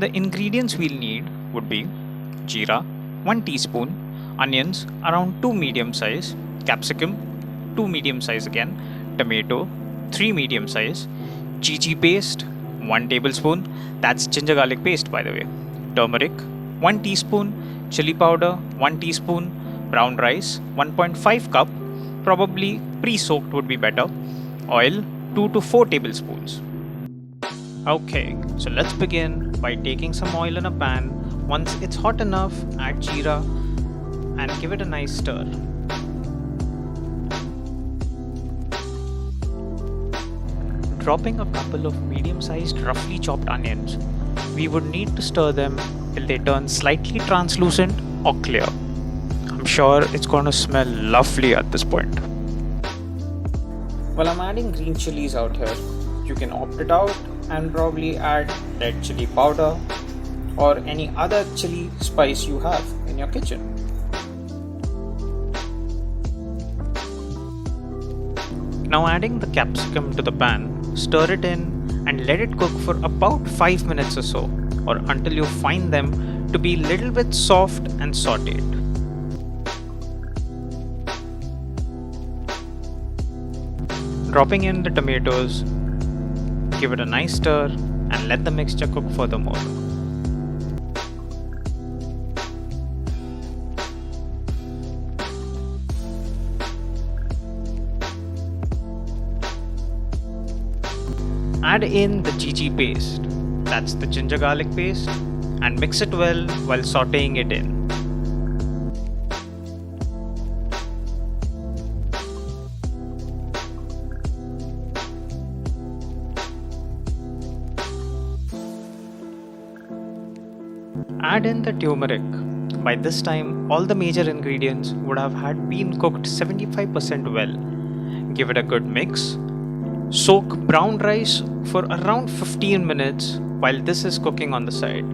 The ingredients we'll need would be jeera 1 teaspoon, onions around 2 medium size, capsicum 2 medium size again, tomato 3 medium size, GG paste 1 tablespoon, that's ginger garlic paste by the way, turmeric 1 teaspoon, chili powder 1 teaspoon, brown rice 1.5 cup, probably pre-soaked would be better, oil 2 to 4 tablespoons. Okay, so let's begin by taking some oil in a pan. Once it's hot enough, add jeera and give it a nice stir. Dropping a couple of medium-sized roughly chopped onions, we would need to stir them till they turn slightly translucent or clear. I'm sure it's going to smell lovely at this point. Well, I'm adding green chillies out here. You can opt it out and probably add red chili powder or any other chili spice you have in your kitchen. Now adding the capsicum to the pan, stir it in and let it cook for about 5 minutes or so, or until you find them to be a little bit soft and sauteed. Dropping in the tomatoes, give it a nice stir and let the mixture cook furthermore. Add in the GG paste, that's the ginger garlic paste, and mix it well while sauteing it in. Add in the turmeric. By this time, all the major ingredients would have had been cooked 75% well. Give it a good mix. Soak brown rice for around 15 minutes while this is cooking on the side.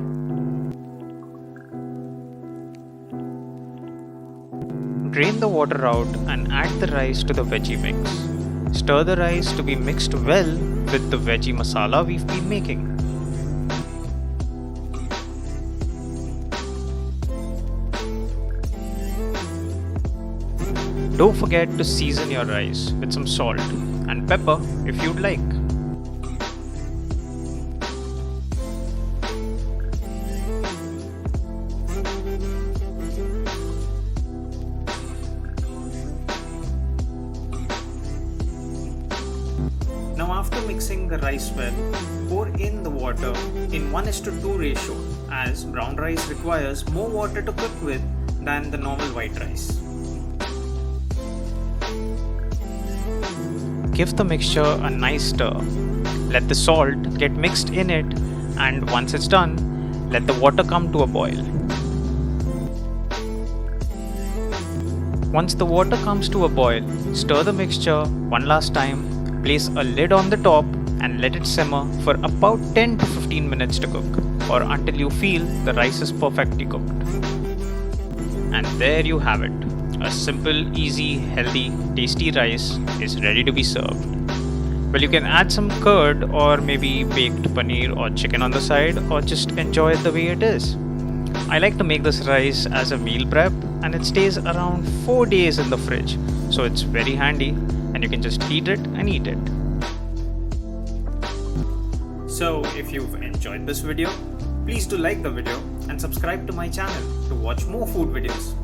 Drain the water out and add the rice to the veggie mix. Stir the rice to be mixed well with the veggie masala we've been making. Don't forget to season your rice with some salt and pepper if you'd like. Now after mixing the rice well, pour in the water in 1:2 ratio as brown rice requires more water to cook with than the normal white rice. Give the mixture a nice stir. Let the salt get mixed in it, and once it's done, let the water come to a boil. Once the water comes to a boil, stir the mixture one last time, place a lid on the top and let it simmer for about 10 to 15 minutes to cook, or until you feel the rice is perfectly cooked. And there you have it. A simple, easy, healthy, tasty rice is ready to be served. Well, you can add some curd or maybe baked paneer or chicken on the side, or just enjoy it the way it is. I like to make this rice as a meal prep, and it stays around 4 days in the fridge, so it's very handy and you can just heat it and eat it. So if you've enjoyed this video, please do like the video and subscribe to my channel to watch more food videos.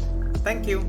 Thank you.